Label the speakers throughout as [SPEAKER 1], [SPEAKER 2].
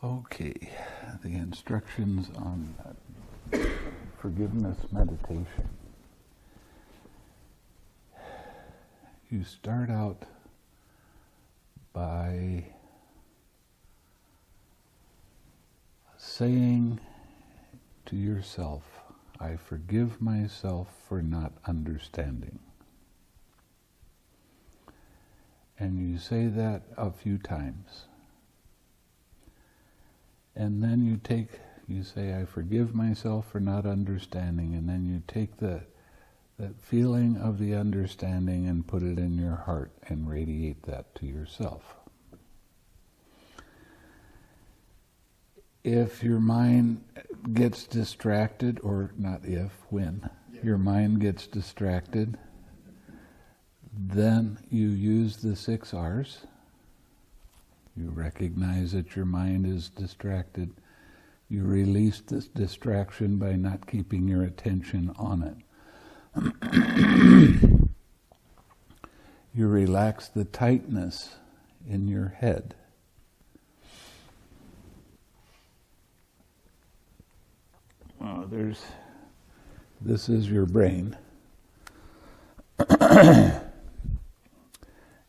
[SPEAKER 1] Okay, the instructions on forgiveness meditation. You start out by saying to yourself, I forgive myself for not understanding. And you say that a few times. And then you say, I forgive myself for not understanding, and then you take that feeling of the understanding and put it in your heart and radiate that to yourself. If your mind gets distracted, or not if, when, your mind gets distracted, then you use the 6 R's. You recognize that your mind is distracted. You release this distraction by not keeping your attention on it. You relax the tightness in your head. This is your brain.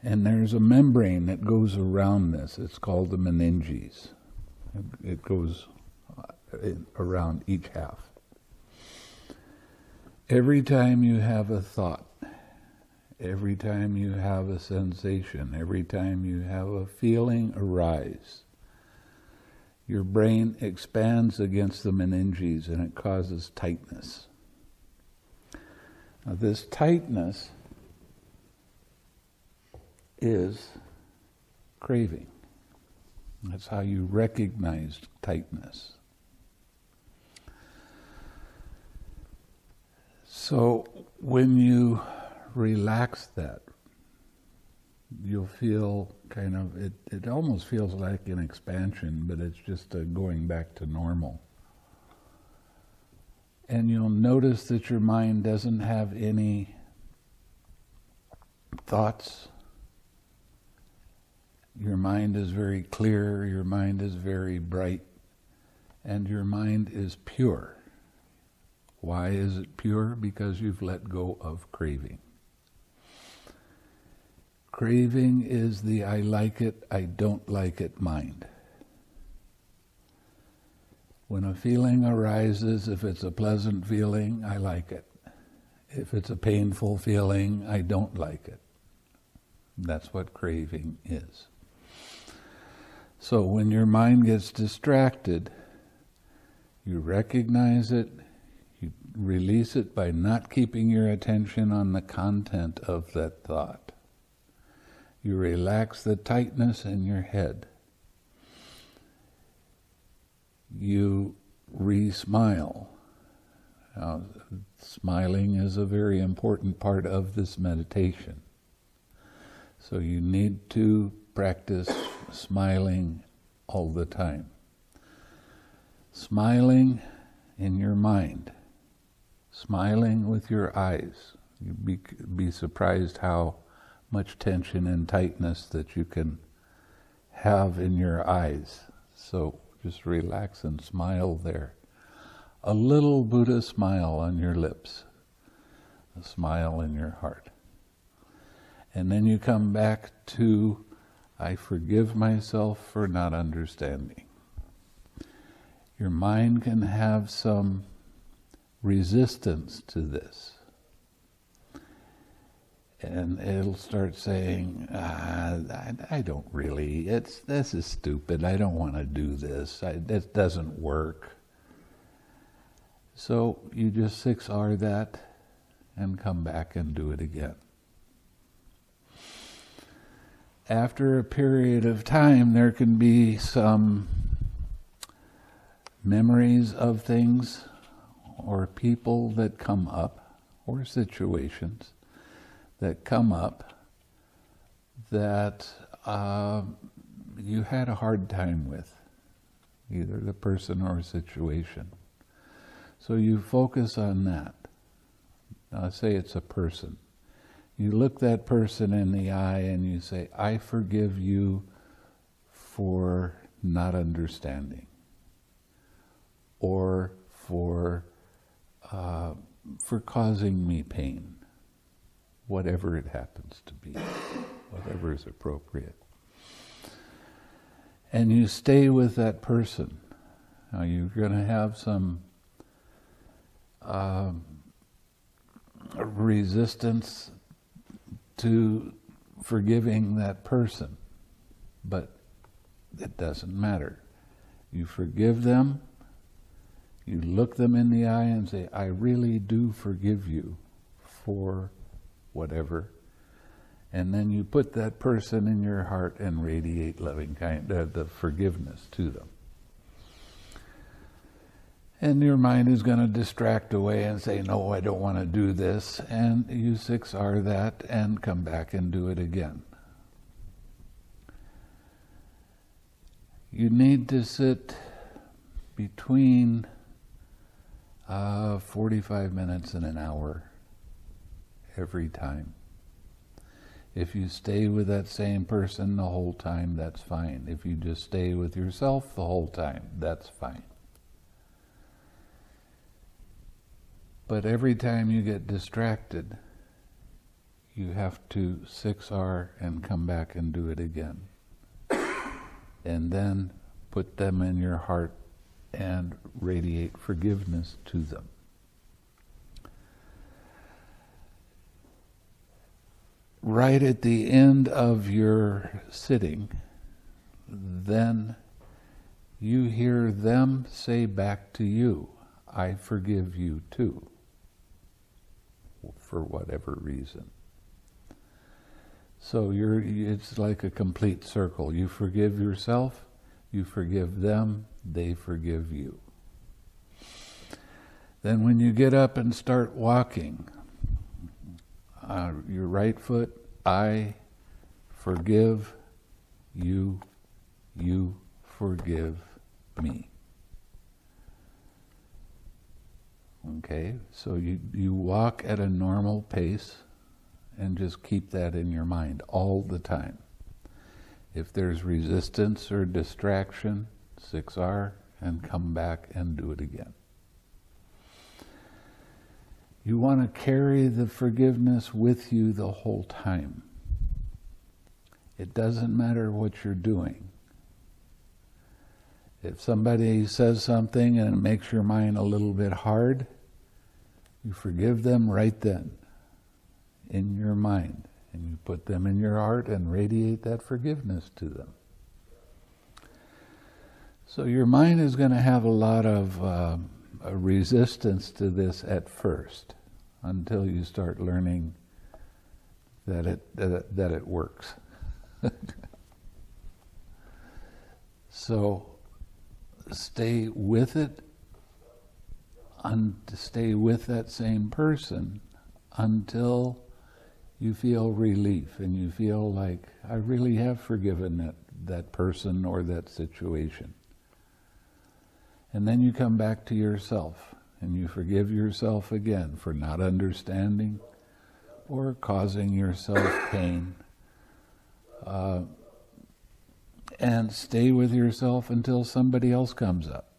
[SPEAKER 1] And there's a membrane that goes around this. It's called the meninges. It goes around each half. Every time you have a thought, every time you have a sensation, every time you have a feeling arise, your brain expands against the meninges and it causes tightness. Now, this tightness is craving. That's how you recognize tightness. So when you relax that, you'll feel kind of, it almost feels like an expansion, but it's just a going back to normal. And you'll notice that your mind doesn't have any thoughts. Your mind is very clear, your mind is very bright, and your mind is pure. Why is it pure? Because you've let go of craving. Craving is the I like it, I don't like it mind. When a feeling arises, if it's a pleasant feeling, I like it. If it's a painful feeling, I don't like it. That's what craving is. So when your mind gets distracted, you recognize it, you release it by not keeping your attention on the content of that thought. You relax the tightness in your head. You re-smile. Now, smiling is a very important part of this meditation. So you need to practice smiling all the time. Smiling in your mind. Smiling with your eyes. You'd be surprised how much tension and tightness that you can have in your eyes. So just relax and smile there. A little Buddha smile on your lips. A smile in your heart. And then you come back to, I forgive myself for not understanding. Your mind can have some resistance to this. And it'll start saying, I don't really, this is stupid, I don't want to do this, it doesn't work. So you just 6R that and come back and do it again. After a period of time, there can be some memories of things or people that come up, or situations that come up that you had a hard time with, either the person or situation. So you focus on that. Now say it's a person. You look that person in the eye and you say, I forgive you for not understanding, or for causing me pain, whatever it happens to be, whatever is appropriate. And you stay with that person. Now you're going to have some resistance to forgiving that person, but it doesn't matter. You forgive them, you look them in the eye and say, I really do forgive you for whatever. And then you put that person in your heart and radiate loving the forgiveness to them. And your mind is going to distract away and say, no, I don't want to do this. And you 6R that and come back and do it again. You need to sit between 45 minutes and an hour every time. If you stay with that same person the whole time, that's fine. If you just stay with yourself the whole time, that's fine. But every time you get distracted, you have to 6R and come back and do it again. And then put them in your heart and radiate forgiveness to them. Right at the end of your sitting, then you hear them say back to you, I forgive you too, for whatever reason. So it's like a complete circle. You forgive yourself, you forgive them, they forgive you. Then when you get up and start walking, your right foot, I forgive you, you forgive me. Okay, so you walk at a normal pace and just keep that in your mind all the time. If there's resistance or distraction, 6R and come back and do it again. You want to carry the forgiveness with you the whole time. It doesn't matter what you're doing. If somebody says something and it makes your mind a little bit hard, you forgive them right then in your mind, and you put them in your heart and radiate that forgiveness to them. So your mind is going to have a lot of a resistance to this at first, until you start learning that it works. So stay with it, stay with that same person until you feel relief and you feel like, I really have forgiven that person or that situation. And then you come back to yourself and you forgive yourself again for not understanding or causing yourself pain. And stay with yourself until somebody else comes up.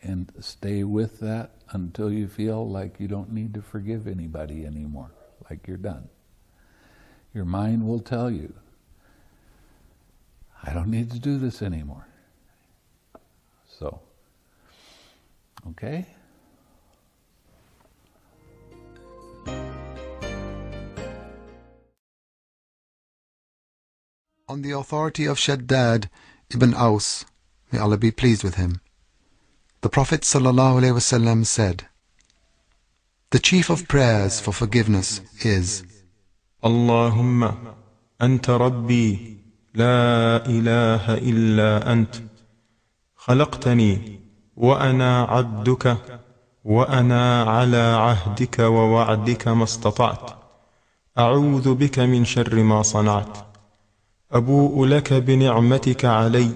[SPEAKER 1] And stay with that until you feel like you don't need to forgive anybody anymore, like you're done. Your mind will tell you, I don't need to do this anymore. So, okay?
[SPEAKER 2] On the authority of Shaddad ibn Aus, may Allah be pleased with him, the Prophet ﷺ said, the chief of prayers for forgiveness is,
[SPEAKER 3] Allahumma anta rabbi la ilaha illa ant khalaqtani wa ana abduka wa ana ala ahdika wa wa'dika mastata'at a'udhu bika min sharri ma sana'at أبوء لك بنعمتك علي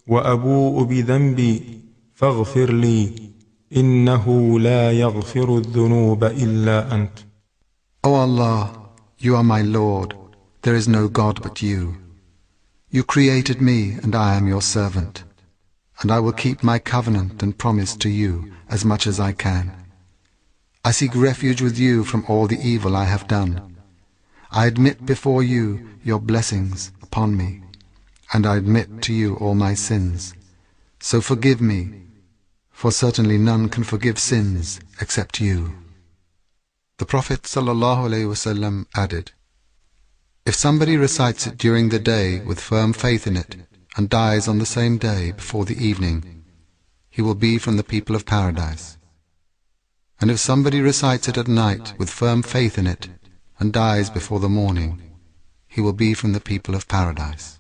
[SPEAKER 3] وأبوء بذنبي فاغفر لي إنه لا يغفر الذنوب إلا أنت.
[SPEAKER 2] O Allah, you are my Lord, there is no God but you. You created me, and I am your servant, and I will keep my covenant and promise to you as much as I can. I seek refuge with you from all the evil I have done. I admit before you your blessings upon me, and I admit to you all my sins. So forgive me, for certainly none can forgive sins except you." The Prophet ﷺ added, "If somebody recites it during the day with firm faith in it and dies on the same day before the evening, he will be from the people of paradise. And if somebody recites it at night with firm faith in it and dies before the morning, he will be from the people of paradise."